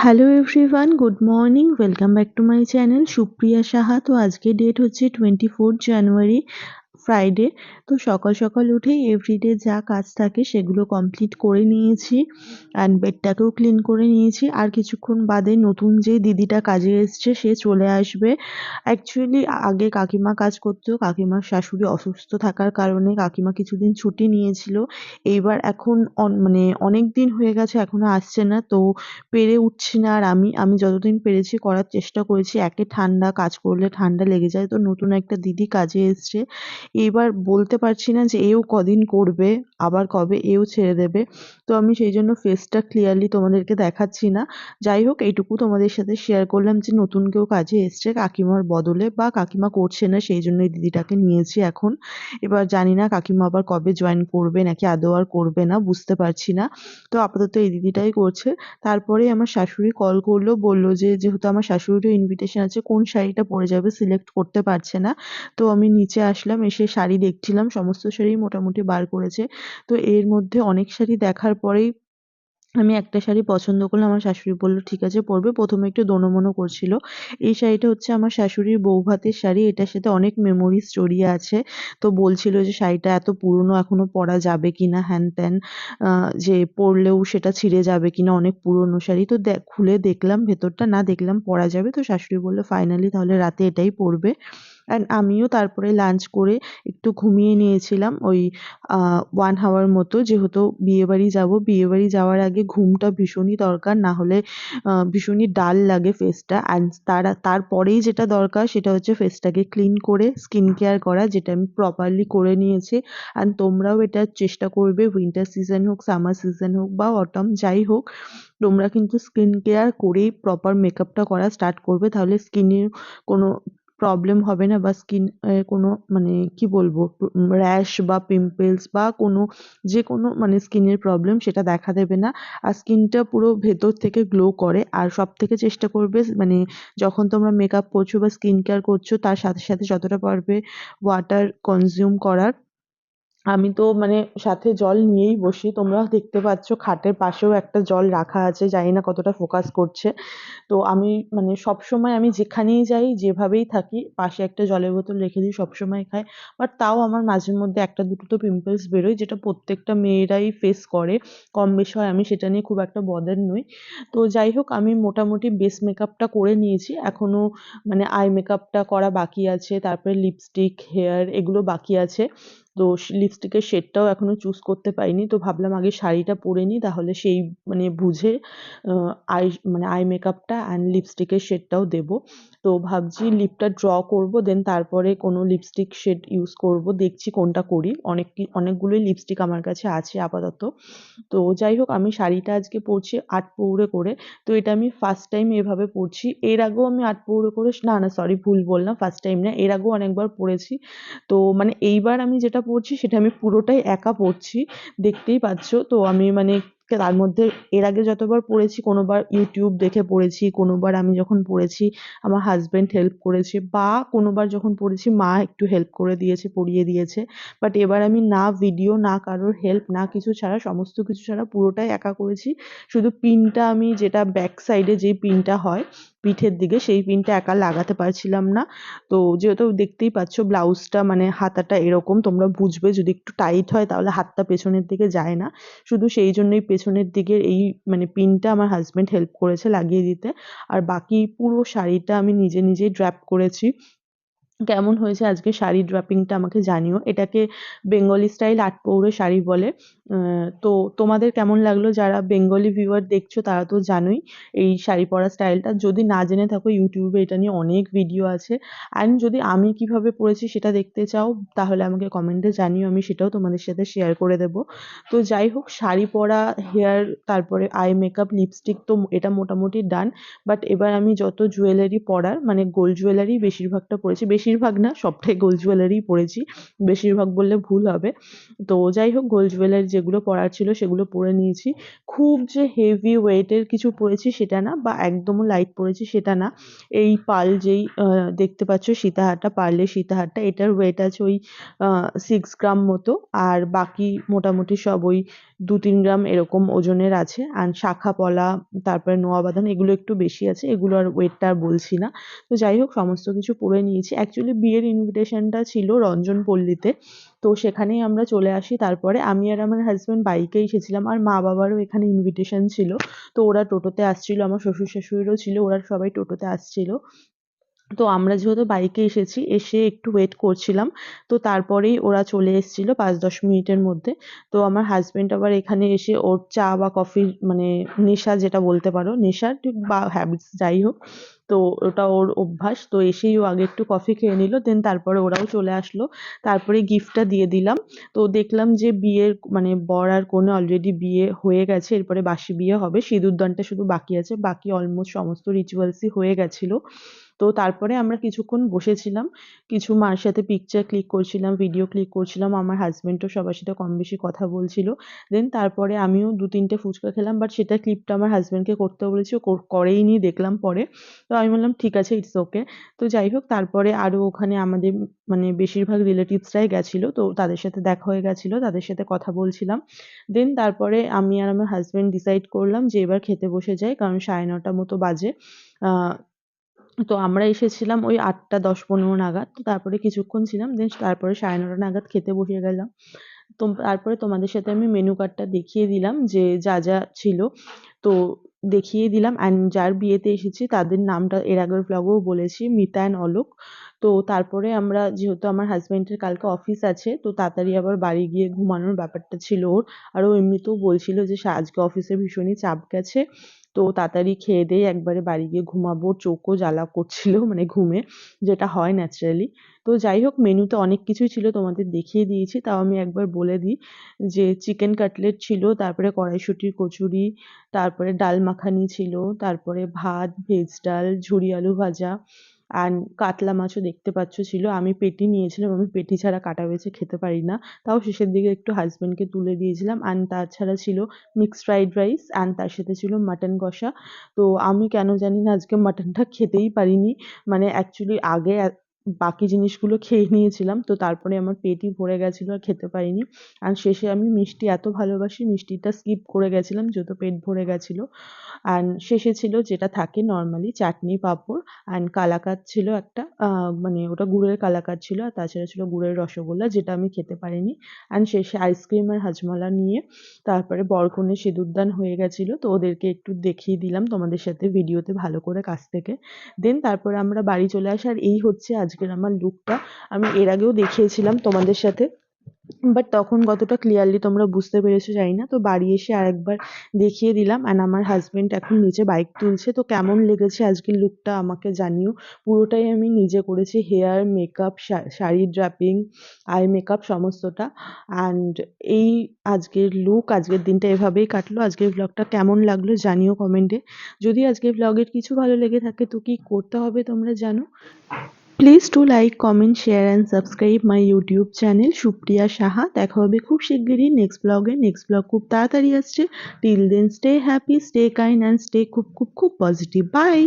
Hello everyone, good morning, welcome back to my channel Supriya Saha. তো আজকে date হচ্ছে 24 জানুয়ারি, Friday. তো সকাল সকাল উঠেই এভরিডে যা কাজ থাকে সেগুলো কমপ্লিট করে নিয়েছি, অ্যান্ড বেডটাকেও ক্লিন করে নিয়েছি। আর কিছুক্ষণ বাদে নতুন যে দিদিটা কাজে এসছে সে চলে আসবে। অ্যাকচুয়ালি আগে কাকিমা কাজ করতো, কাকিমার শাশুড়ি অসুস্থ থাকার কারণে কাকিমা কিছুদিন ছুটি নিয়েছিল। এইবার এখন মানে অনেক দিন হয়ে গেছে এখনো আসছে না, তো পেরে উঠছি না। আর আমি যতদিন পেরেছি করার চেষ্টা করেছি। একে ঠান্ডা, কাজ করলে ঠান্ডা লেগে যায়, তো নতুন একটা দিদি কাজে এসছে। এইবার বলতে পারছি না যে এও কদিন করবে, আবার কবে এও ছেড়ে দেবে। তো আমি সেই জন্য ফেসটা ক্লিয়ারলি তোমাদেরকে দেখাচ্ছি না। যাই হোক, এইটুকু তোমাদের সাথে শেয়ার করলাম যে নতুন কেউ কাজে এসছে কাকিমার বদলে, বা কাকিমা করছে না সেই জন্য এই দিদিটাকে নিয়েছি এখন। এবার জানি না কাকিমা আবার কবে জয়েন করবে নাকি আদৌ আর করবে না, বুঝতে পারছি না। তো আপাতত এই দিদিটাই করছে। তারপরেই আমার শাশুড়ি কল করলো, বলল যে যেহেতু আমার শাশুড়িরও ইনভিটেশন আছে, কোন শাড়িটা পরে যাবে সিলেক্ট করতে পারছে না। তো আমি নিচে আসলাম, এসে শাড়ি দেখছিলাম, সমস্ত শাড়ি মোটামুটি বার করেছে। তো এর মধ্যে অনেক শাড়ি দেখার পরেই আমি একটা শাড়ি পছন্দ করলাম। আমার শাশুড়ি বলল ঠিক আছে পরবে। প্রথমে একটু দোনো-মোনো করছিল। এই শাড়িটা হচ্ছে আমার শাশুড়ির বৌভাতের শাড়ি। এটার সাথে অনেক মেমোরিজ জড়িয়ে আছে। তো বলছিল যে শাড়িটা এত পুরনো এখনো পরা যাবে কিনা হ্যান-ত্যান, যে পরলেও সেটা ছিঁড়ে যাবে কিনা, অনেক পুরনো শাড়ি। তো খুলে দেখলাম ভেতরটা, না দেখলাম পরা যাবে। তো শাশুড়ি বলল ফাইনালি তাহলে রাতে এটাই পরবে। অ্যান্ড আমিও তারপরে লাঞ্চ করে একটু ঘুমিয়ে নিয়েছিলাম ওই 1 হাওয়ার মতো। যেহেতু বিয়েবাড়ি যাব, বিয়েবাড়ি যাওয়ার আগে ঘুমটা ভীষণই দরকার, না হলে ভীষণই ডাল লাগে ফেসটা। অ্যান্ড তারপরেই যেটা দরকার সেটা হচ্ছে ফেসটাকে ক্লিন করে স্কিন কেয়ার করা, যেটা আমি প্রপারলি করে নিয়েছি। অ্যান্ড তোমরাও এটা চেষ্টা করবে, উইন্টার সিজন হোক, সামার সিজন হোক বা অটম যাই হোক, তোমরা কিন্তু স্কিন কেয়ার করেই প্রপার মেকআপটা করা স্টার্ট করবে। তাহলে স্কিনের কোনো প্রবলেম হবে না, বা স্কিন কোনো মানে কি বলবো, র্যাশ বা পিম্পলস বা কোনো যেকোনো মানে স্কিনের প্রবলেম সেটা দেখা দেবে না। আর স্কিনটা পুরো ভেতর থেকে গ্লো করে। আর সবথেকে চেষ্টা করবে মানে যখন তোমরা মেকআপ করছো বা স্কিন কেয়ার করছো তার সাথে সাথে যতটা পারবে ওয়াটার কনজিউম করার। আমি তো মানে সাথে জল নিয়েই বসি। তোমরা দেখতে পাচ্ছ খাটের পাশেও একটা জল রাখা আছে। জানি না কতটা ফোকাস করছে। তো আমি মানে সবসময় আমি যেখানেই যাই, যেভাবেই থাকি, পাশে একটা জলের বোতল রেখে দিই, সবসময় খাই। বাট তাও আমার মাঝে মধ্যে ১ টা ২ টো তো পিম্পলস বেরোয়, যেটা প্রত্যেকটা মেয়েরাই ফেস করে। কম বেশি হয়, আমি সেটা নিয়ে খুব একটা বদার নই। তো যাই হোক, আমি মোটামুটি বেস মেকআপটা করে নিয়েছি। এখনো মানে আই মেকআপটা করা বাকি আছে। তারপরে লিপস্টিক, হেয়ার এগুলো বাকি আছে। তো লিপস্টিকের শেডটাও এখনো চুজ করতে পারিনি। তো ভাবলাম আগে শাড়িটা পরে নিই, তাহলে সেই মানে বুঝে আ আই মানে আই মেকআপটা অ্যান্ড লিপস্টিকের শেডটাও দেবো। তো ভাবছি লিপটা ড্র করবো, দেন তারপরে কোনো লিপস্টিক শেড ইউজ করবো। দেখছি কোনটা করি। অনেকগুলোই লিপস্টিক আমার কাছে আছে আপাতত। তো যাই হোক, আমি শাড়িটা আজকে পরছি ৮ পৌরে করে। তো এটা আমি ফার্স্ট টাইম এভাবে পরছি। এর আগেও আমি ৮ পৌরে করে, না সরি ভুল বললাম, ফার্স্ট টাইম না। এর আগেও অনেকবার পরেছি। তো মানে এইবার আমি যেটা পরছি সেটা আমি পুরোটাই একা পরছি। দেখতেই পাচ্ছ। তো আমি মানে তার মধ্যে এর আগে যতবার পড়েছি, কোনোবার ইউটিউব দেখে পড়েছি, কোনোবার আমি যখন পড়েছি আমার হাসব্যান্ড হেল্প করেছে, বা কোনোবার যখন পড়েছি মা একটু হেল্প করে দিয়েছে, পড়িয়ে দিয়েছে। বাট এবার আমি না ভিডিও, না কারোর হেল্প, না কিছু ছাড়া, সমস্ত কিছু ছাড়া পুরোটাই একা করেছি। শুধু পিনটা আমি যেটা ব্যাক সাইডে যেই পিনটা হয় পিঠের দিকে, সেই পিনটা একা লাগাতে পারছিলাম না। তো যেহেতু দেখতেই পাচ্ছ ব্লাউজটা মানে হাতাটা এরকম, তোমরা বুঝবে যদি একটু টাইট হয় তাহলে হাতটা পেছনের দিকে যায় না। শুধু সেই জন্যই পেছনের দিকের এই মানে পিনটা আমার হাসব্যান্ড হেল্প করেছে লাগিয়ে দিতে। আর বাকি পুরো শাড়িটা আমি নিজেই ড্র্যাপ করেছি। কেমন হয়েছে আজকে শাড়ি ড্রাপিংটা আমাকে জানিও। এটাকে বেঙ্গলি স্টাইল ৮ পৌরে শাড়ি বলে। তো তোমাদের কেমন লাগলো? যারা বেঙ্গলি ভিউয়ার দেখছো তারা তো জানোই এই শাড়ি পরা স্টাইলটা। যদি না জেনে থাকো, ইউটিউবে এটা নিয়ে অনেক ভিডিও আছে। অ্যান্ড যদি আমি কিভাবে পরেছি সেটা দেখতে চাও তাহলে আমাকে কমেন্টে জানিও, আমি সেটাও তোমাদের সাথে শেয়ার করে দেবো। তো যাই হোক, শাড়ি পরা, হেয়ার, তারপরে আই মেকআপ, লিপস্টিক তো এটা মোটামুটি ডান। বাট এবার আমি যত জুয়েলারি পরার মানে গোল্ড জুয়েলারি বেশিরভাগটা পরেছি। বেশিরভাগ না, সবটাই গোল্ড জুয়েলারিই পরেছি। বেশিরভাগ বললে ভুল হবে। তো যাই হোক, গোল্ড জুয়েলারি যেগুলো পরার ছিল সেগুলো পরে নিয়েছি। খুব যে হেভি ওয়েটের কিছু পরেছি সেটা না, বা একদমও লাইট পরেছি সেটা না। এই পার্ল যেই দেখতে পাচ্ছ সীতাহারটা, পার্লের সীতাহারটা, এটার ওয়েট আছে ওই 6 গ্রাম মতো। আর বাকি মোটামুটি সব ওই 2-3 গ্রাম এরকম ওজনের আছে। আর শাঁখা পলা, তারপরে নোয়া বাঁধানো, এগুলো একটু বেশি আছে, এগুলো আর ওয়েটটা আর বলছি না। তো যাই হোক, সমস্ত কিছু পরে নিয়েছি। অ্যাকচুয়ালি বিয়ের ইনভিটেশনটা ছিল রঞ্জনপল্লীতে, তো সেখানেই আমরা চলে আসি। তারপরে আমি আর আমার হাজব্যান্ড বাইকে এসেছিলাম, আর মা বাবারও এখানে ইনভিটেশন ছিল, তো ওরা টোটোতে আসছিল, আমার শ্বশুর শাশুড়িরও ছিল, ওরা সবাই টোটোতে আসছিল। তো আমরা যেহেতু বাইকে এসেছি, এসে একটু ওয়েট করছিলাম, তো তারপরেই ওরা চলে এসেছিল ৫-১০ মিনিটের মধ্যে। তো আমার হাজব্যান্ড আবার এখানে এসে ওর চা বা কফির মানে নেশা, যেটা বলতে পারো, নেশা ঠিক বা হ্যাবিটস যাই হোক, তো ওটা ওর অভ্যাস। তো এসেই ও আগে একটু কফি খেয়ে নিল, দেন তারপরে ওরাও চলে আসলো। তারপরে গিফটটা দিয়ে দিলাম। তো দেখলাম যে বিয়ের মানে বর আর কনে অলরেডি বিয়ে হয়ে গেছে, এরপরে বাসি বিয়ে হবে, সিঁদুরদানটা শুধু বাকি আছে, বাকি অলমোস্ট সমস্ত রিচুয়ালসই হয়ে গেছিলো। তো তারপরে আমরা কিছুক্ষণ বসেছিলাম, কিছু মার সাথে পিকচার ক্লিক করছিলাম, ভিডিও ক্লিক করছিলাম, আমার হাজব্যান্ডও সবার সাথে কম বেশি কথা বলছিল। দেন তারপরে আমিও ২-৩টে ফুচকা খেলাম, বাট সেটা ক্লিপটা আমার হাজব্যান্ডকে করতে বলেছি, ও করেইনি দেখলাম পরে। তো আমি বললাম ঠিক আছে, ইটস ওকে। তো যাই হোক, তারপরে আরও ওখানে আমাদের মানে বেশিরভাগ রিলেটিভসরাই গেছিলো, তো তাদের সাথে দেখা হয়ে গেছিলো, তাদের সাথে কথা বলছিলাম। দেন তারপরে আমি আর আমার হাজব্যান্ড ডিসাইড করলাম যে এবার খেতে বসে যাই, কারণ ৯:৩০ মতো বাজে। তো আমরা এসেছিলাম ওই ৮টা ১০-১৫ নাগাদ। তো তারপরে কিছুক্ষণ ছিলাম, দেন তারপরে ৯:৩০ নাগাদ খেতে বসে গেলাম। তো তারপরে তোমাদের সাথে আমি মেনু কার্ডটা দেখিয়ে দিলাম যে যা যা ছিল, তো দেখিয়ে দিলাম। অ্যান্ড যার বিয়েতে এসেছি তাদের নামটা এর আগের ব্লগেও বলেছি, মিতা অ্যান্ড অলোক। তো তারপরে আমরা, যেহেতু আমার হাজব্যান্ডের কালকে অফিস আছে, তো তাড়াতাড়ি আবার বাড়ি গিয়ে ঘুমানোর ব্যাপারটা ছিল ওর। আর ও এমনিতেও বলছিল যে আজকে অফিসে ভীষণই চাপ গেছে, তো তাড়াতাড়ি খেয়ে দেয়ে একবারে বাড়ি গিয়ে ঘুমাবো, ওর চোখও জ্বালা করছিল মানে ঘুমে, যেটা হয় ন্যাচারালি। তো যাই হোক, মেনুতে অনেক কিছুই ছিল, তোমাদের দেখিয়ে দিয়েছি, তাও আমি একবার বলে দিই যে চিকেন কাটলেট ছিল, তারপরে কড়াইশুঁটির কচুরি, তারপরে ডাল মাখানি ছিল, তারপরে ভাত, ভেজ ডাল, ঝুরি আলু ভাজা, আর কাতলা মাছও দেখতে পাচ্ছ ছিল। আমি পেটি নিয়েছিলাম, আমি পেটি ছাড়া কাটা বেছে খেতে পারি না, তাও শেষের দিকে একটু হাজব্যান্ডকে তুলে দিয়েছিলাম। অ্যান্ড তাছাড়া ছিল মিক্সড ফ্রাইড রাইস, অ্যান্ড তার সাথে ছিল মাটন কষা। তো আমি কেন জানি না আজকে মাটনটা খেতেই পারিনি, মানে অ্যাকচুয়ালি আগে বাকি জিনিসগুলো খেয়ে নিয়েছিলাম, তো তারপরে আমার পেটই ভরে গেছিলো আর খেতে পারিনি। আর শেষে আমি মিষ্টি এত ভালোবাসি, মিষ্টিটা স্কিপ করে গেছিলাম যেহেতু পেট ভরে গেছিলো। অ্যান্ড শেষে ছিল যেটা থাকে normally, chutney, papad, and kalakand ছিল একটা, মানে ওটা গুড়ের কালাকাঁদ ছিল, আর তাছাড়া ছিল গুড়ের রসগোল্লা, যেটা আমি খেতে পারিনি। অ্যান্ড শেষে আইসক্রিম আর হাজমলা নিয়ে তারপরে বর কনের সিঁদুরদান হয়ে গেছিলো, তো ওদেরকে একটু দেখিয়ে দিলাম তোমাদের সাথে ভিডিওতে ভালো করে কাছ থেকে। দেন তারপরে আমরা বাড়ি চলে আসি, আর এই হচ্ছে আজকের আমার লুকটা। আমি এর আগেও দেখিয়েছিলাম তোমাদের সাথে, বাট তখন কতটা ক্লিয়ারলি তোমরা বুঝতে পেরেছো জানি না। তো বাড়ি এসে আরেকবার দেখিয়ে দিলাম। অ্যান্ড আমার হাজব্যান্ড এখন নিচে বাইক তুলছে, তো কেমন লেগেছে আজকের লুকটা আমাকে জানিও। পুরোটাই আমি নিজে করেছি, hair, makeup, sari draping, eye makeup সমস্তটা। অ্যান্ড এই আজকের লুক, আজকের দিনটা এভাবেই কাটলো। আজকের ব্লগটা কেমন লাগলো জানিও কমেন্টে। যদি আজকের ব্লগের কিছু ভালো লেগে থাকে তো কি করতে হবে তোমরা জানো। Please do like, comment, share and subscribe my YouTube channel Supriya Saha. দেখা হবে খুব শিগগিরই নেক্সট ব্লগে। নেক্সট ব্লগ খুব তাড়াতাড়ি আসছে। Till then stay happy, stay kind and stay খুব খুব খুব পজিটিভ। বাই।